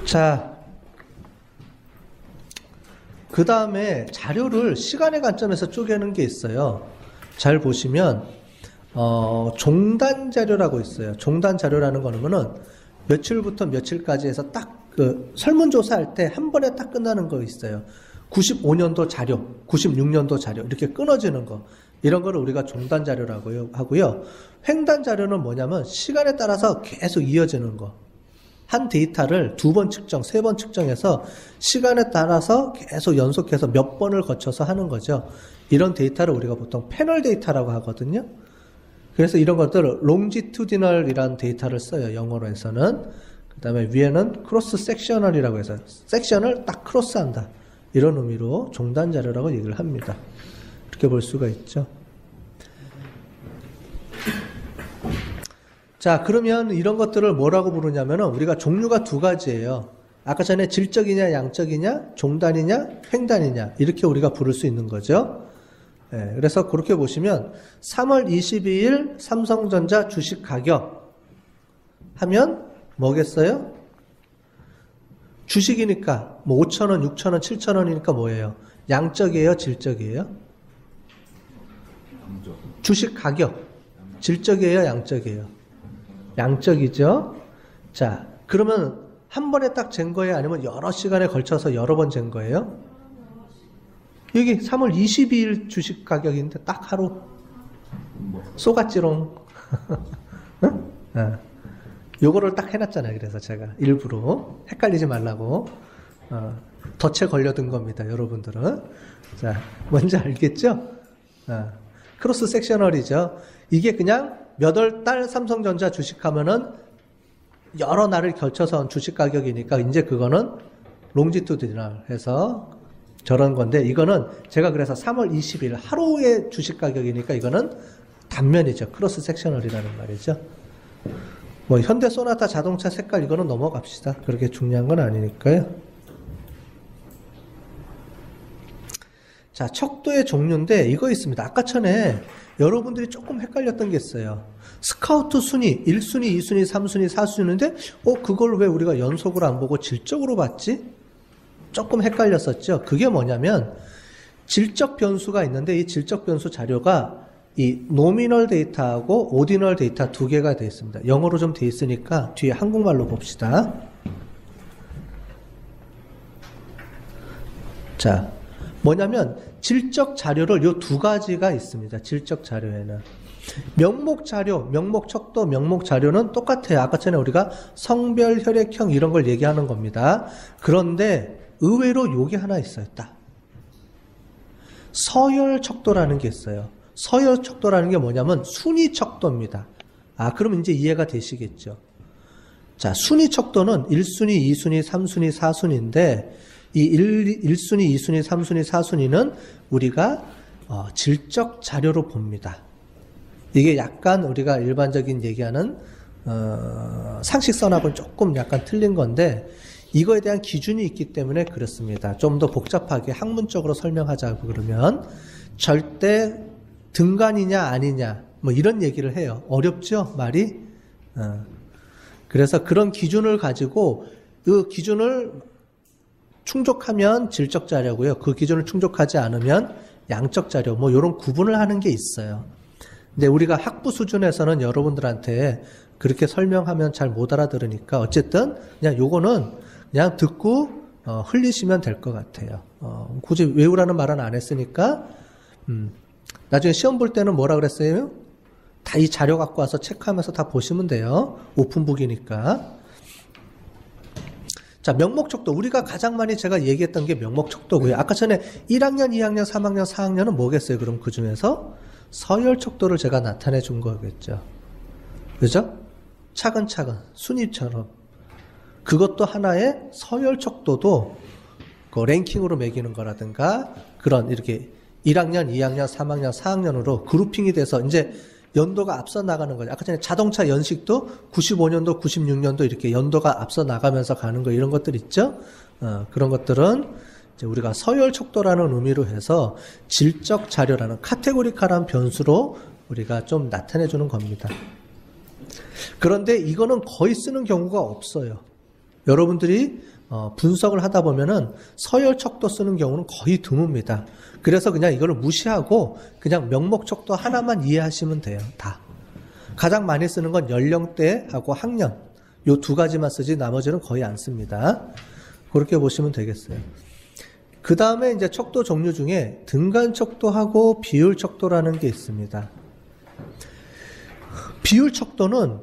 자, 그 다음에 자료를 시간의 관점에서 쪼개는 게 있어요. 잘 보시면 종단 자료라고 있어요. 종단 자료라는 거는 며칠부터 며칠까지 해서 딱 그 설문조사할 때 한 번에 딱 끝나는 거 있어요. 95년도 자료, 96년도 자료 이렇게 끊어지는 거, 이런 거를 우리가 종단 자료라고 하고요. 횡단 자료는 뭐냐면 시간에 따라서 계속 이어지는 거. 한 데이터를 2번 측정, 3번 측정해서 시간에 따라서 계속 연속해서 몇 번을 거쳐서 하는 거죠. 이런 데이터를 우리가 보통 패널 데이터라고 하거든요. 그래서 이런 것들을 longitudinal이라는 데이터를 써요. 영어로 해서는. 그 다음에 위에는 크로스 섹셔널이라고 해서 섹션을 딱 크로스한다, 이런 의미로 종단 자료라고 얘기를 합니다. 이렇게 볼 수가 있죠. 자, 그러면 이런 것들을 뭐라고 부르냐면은 우리가 종류가 두 가지예요. 아까 전에 질적이냐 양적이냐, 종단이냐 횡단이냐, 이렇게 우리가 부를 수 있는 거죠. 네, 그래서 그렇게 보시면 3월 22일 삼성전자 주식 가격 하면 뭐겠어요? 주식이니까 뭐 5,000원, 6,000원, 7,000원이니까 뭐예요? 양적이에요, 질적이에요? 주식 가격 질적이에요, 양적이에요? 양적이죠. 자, 그러면 한 번에 딱 잰 거예요? 아니면 여러 시간에 걸쳐서 여러 번 잰 거예요? 여기 3월 22일 주식 가격인데 딱 하루 쏘갔지롱. 응? 요거를 딱 해놨잖아요. 그래서 제가 일부러 헷갈리지 말라고 덫에 걸려든 겁니다. 여러분들은. 자, 뭔지 알겠죠? 크로스 섹셔널이죠. 이게 그냥 몇 월 달 삼성전자 주식하면은 여러 날을 걸쳐서 온 주식 가격이니까 이제 그거는 롱지투디널 해서 저런 건데, 이거는 제가 그래서 3월 20일 하루의 주식 가격이니까 이거는 단면이죠. 크로스 섹셔널이라는 말이죠. 뭐 현대 소나타 자동차 색깔 이거는 넘어갑시다. 그렇게 중요한 건 아니니까요. 자, 척도의 종류인데 이거 있습니다. 아까 전에 여러분들이 조금 헷갈렸던 게 있어요. 스카우트 순위 1순위, 2순위, 3순위, 4순위인데 그걸 왜 우리가 연속으로 안 보고 질적으로 봤지? 조금 헷갈렸었죠. 그게 뭐냐면 질적 변수가 있는데 이 질적 변수 자료가 이 노미널 데이터하고 오디널 데이터 두 개가 되어 있습니다. 영어로 좀 되어 있으니까 뒤에 한국말로 봅시다. 자, 뭐냐면 질적 자료를 요 두 가지가 있습니다. 질적 자료에는 명목 자료, 명목 척도, 명목 자료는 똑같아요. 아까 전에 우리가 성별, 혈액형 이런 걸 얘기하는 겁니다. 그런데 의외로 요게 하나 있어요. 딱 서열 척도라는 게 있어요. 서열 척도라는 게 뭐냐면 순위 척도입니다. 그럼 이제 이해가 되시겠죠. 자, 순위 척도는 1순위, 2순위, 3순위, 4순위인데 이 1순위, 2순위, 3순위, 4순위는 우리가 질적 자료로 봅니다. 이게 약간 우리가 일반적인 얘기하는 상식선하고는 조금 약간 틀린 건데 이거에 대한 기준이 있기 때문에 그렇습니다. 좀 더 복잡하게 학문적으로 설명하자고 그러면 절대 등간이냐 아니냐 뭐 이런 얘기를 해요. 어렵죠? 말이? 그래서 그런 기준을 가지고 그 기준을 충족하면 질적 자료고요. 그 기준을 충족하지 않으면 양적 자료 뭐 이런 구분을 하는 게 있어요. 근데 우리가 학부 수준에서는 여러분들한테 그렇게 설명하면 잘 못 알아들으니까 어쨌든 그냥 요거는 그냥 듣고 흘리시면 될 것 같아요. 굳이 외우라는 말은 안 했으니까 나중에 시험 볼 때는 뭐라 그랬어요? 다 이 자료 갖고 와서 체크하면서 다 보시면 돼요. 오픈북이니까. 자, 명목척도. 우리가 가장 많이 제가 얘기했던 게 명목척도고요. 아까 전에 1학년, 2학년, 3학년, 4학년은 뭐겠어요? 그럼 그 중에서 서열척도를 제가 나타내 준 거겠죠. 그죠? 차근차근 순위처럼. 그것도 하나의 서열척도도 그 랭킹으로 매기는 거라든가 그런 이렇게 1학년, 2학년, 3학년, 4학년으로 그룹핑이 돼서 이제 연도가 앞서 나가는 거죠. 아까 전에 자동차 연식도 95년도, 96년도 이렇게 연도가 앞서 나가면서 가는 거 이런 것들 있죠. 그런 것들은 이제 우리가 서열 척도라는 의미로 해서 질적 자료라는 카테고리컬한 변수로 우리가 좀 나타내 주는 겁니다. 그런데 이거는 거의 쓰는 경우가 없어요. 여러분들이 분석을 하다 보면은 서열 척도 쓰는 경우는 거의 드뭅니다. 그래서 그냥 이거를 무시하고 그냥 명목 척도 하나만 이해하시면 돼요. 다. 가장 많이 쓰는 건 연령대하고 학년. 요 두 가지만 쓰지 나머지는 거의 안 씁니다. 그렇게 보시면 되겠어요. 그 다음에 이제 척도 종류 중에 등간 척도하고 비율 척도라는 게 있습니다. 비율 척도는,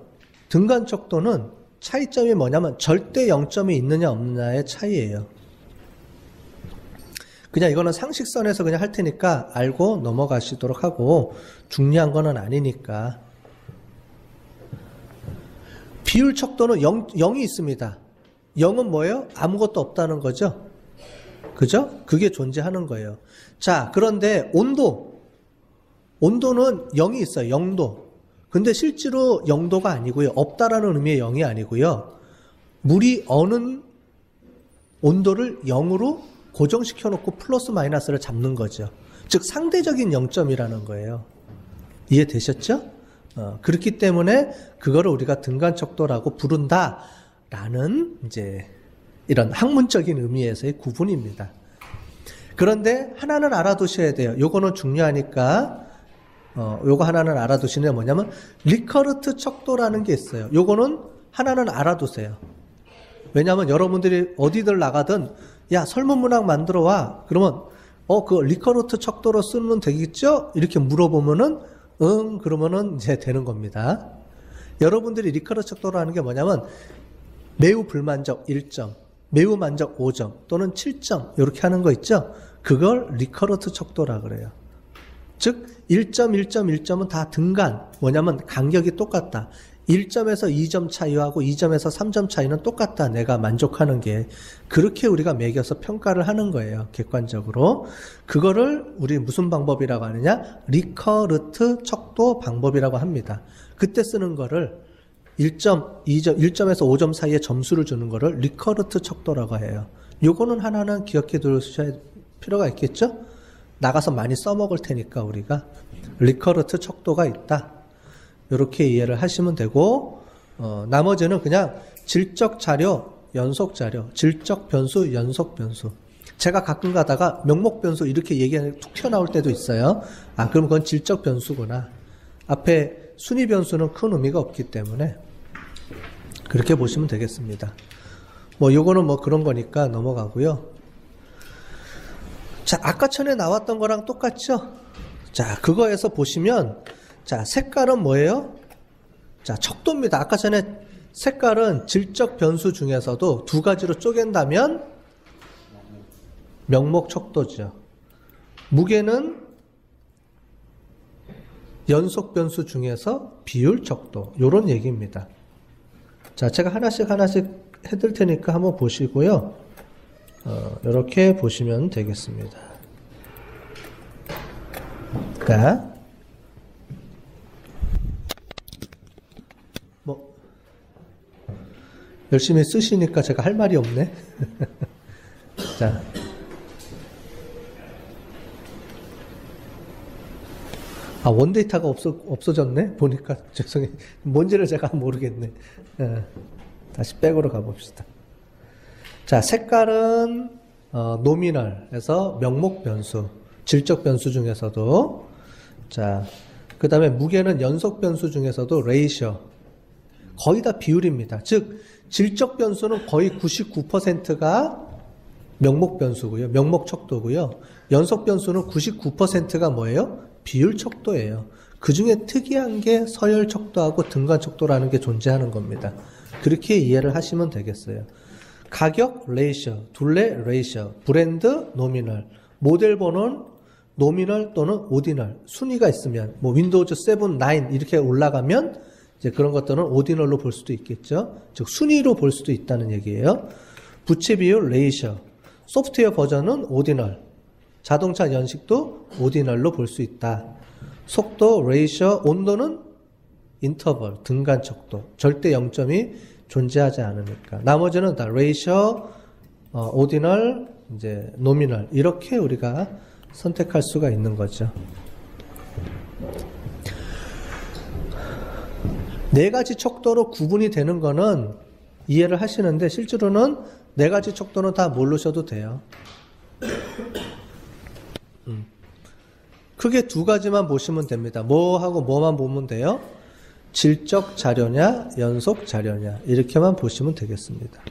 등간 척도는 차이점이 뭐냐면 절대 0점이 있느냐 없느냐의 차이예요. 그냥 이거는 상식선에서 그냥 할 테니까 알고 넘어가시도록 하고 중요한 거는 아니니까. 비율 척도는 0이 있습니다. 0은 뭐예요? 아무것도 없다는 거죠. 그죠? 그게 존재하는 거예요. 자, 그런데 온도는 0이 있어요. 0도. 근데 실제로 0도가 아니고요. 없다라는 의미의 0이 아니고요. 물이 어는 온도를 0으로 고정시켜 놓고 플러스 마이너스를 잡는 거죠. 즉 상대적인 0점이라는 거예요. 이해되셨죠? 그렇기 때문에 그거를 우리가 등간 척도라고 부른다라는 이제 이런 학문적인 의미에서의 구분입니다. 그런데 하나는 알아두셔야 돼요. 요거는 중요하니까 요거 하나는 알아두시는 게 뭐냐면 리커르트 척도라는 게 있어요. 요거는 하나는 알아두세요. 왜냐하면 여러분들이 어디들 나가든 야 설문문항 만들어 와. 그러면 그 리커르트 척도로 쓰면 되겠죠? 이렇게 물어보면은 그러면은 이제 되는 겁니다. 여러분들이 리커르트 척도로 하는 게 뭐냐면 매우 불만족 1점, 매우 만족 5점 또는 7점 이렇게 하는 거 있죠? 그걸 리커르트 척도라 그래요. 즉 1점, 1점, 1점은 다 등간. 뭐냐면 간격이 똑같다. 1점에서 2점 차이하고 2점에서 3점 차이는 똑같다. 내가 만족하는 게. 그렇게 우리가 매겨서 평가를 하는 거예요. 객관적으로. 그거를 우리 무슨 방법이라고 하느냐? 리커르트 척도 방법이라고 합니다. 그때 쓰는 거를 1점, 2점, 1점에서 5점 사이에 점수를 주는 거를 리커르트 척도라고 해요. 요거는 하나는 기억해 두셔야 필요가 있겠죠? 나가서 많이 써먹을 테니까 우리가 리커르트 척도가 있다. 이렇게 이해를 하시면 되고 나머지는 그냥 질적 자료, 연속 자료, 질적 변수, 연속 변수. 제가 가끔 가다가 명목 변수 이렇게 얘기하는 툭 튀어나올 때도 있어요. 그럼 그건 질적 변수구나. 앞에 순위 변수는 큰 의미가 없기 때문에 그렇게 보시면 되겠습니다. 요거는 그런 거니까 넘어가고요. 자, 아까 전에 나왔던 거랑 똑같죠? 자, 그거에서 보시면, 자, 색깔은 뭐예요? 자, 척도입니다. 아까 전에 색깔은 질적 변수 중에서도 두 가지로 쪼갠다면, 명목 척도죠. 무게는 연속 변수 중에서 비율 척도. 요런 얘기입니다. 자, 제가 하나씩 해드릴 테니까 한번 보시고요. 이렇게 보시면 되겠습니다. 그러니까 열심히 쓰시니까 제가 할 말이 없네. 자, 원데이터가 없어졌네. 보니까 죄송해요. 뭔지를 제가 모르겠네. 다시 백으로 가봅시다. 자, 색깔은 노미널에서 명목 변수, 질적 변수 중에서도, 자, 그 다음에 무게는 연속 변수 중에서도 레이셔, 거의 다 비율입니다. 즉 질적 변수는 거의 99%가 명목 변수고요, 명목 척도고요. 연속 변수는 99%가 뭐예요? 비율 척도예요. 그 중에 특이한 게 서열 척도하고 등간 척도라는 게 존재하는 겁니다. 그렇게 이해를 하시면 되겠어요. 가격 레이셔, 둘레 레이셔, 브랜드 노미널, 모델 번호는 노미널 또는 오디널, 순위가 있으면 윈도우즈 7, 9 이렇게 올라가면 이제 그런 것들은 오디널로 볼 수도 있겠죠. 즉 순위로 볼 수도 있다는 얘기예요. 부채 비율 레이셔, 소프트웨어 버전은 오디널, 자동차 연식도 오디널로 볼 수 있다. 속도 레이셔, 온도는 인터벌, 등간 척도, 절대 0점이 존재하지 않으니까. 나머지는 다 레이셔, 오디널, 이제 노미널 이렇게 우리가 선택할 수가 있는 거죠. 네 가지 척도로 구분이 되는 거는 이해를 하시는데 실제로는 네 가지 척도는 다 모르셔도 돼요. 크게 두 가지만 보시면 됩니다. 뭐하고 뭐만 보면 돼요? 질적 자료냐, 연속 자료냐 이렇게만 보시면 되겠습니다.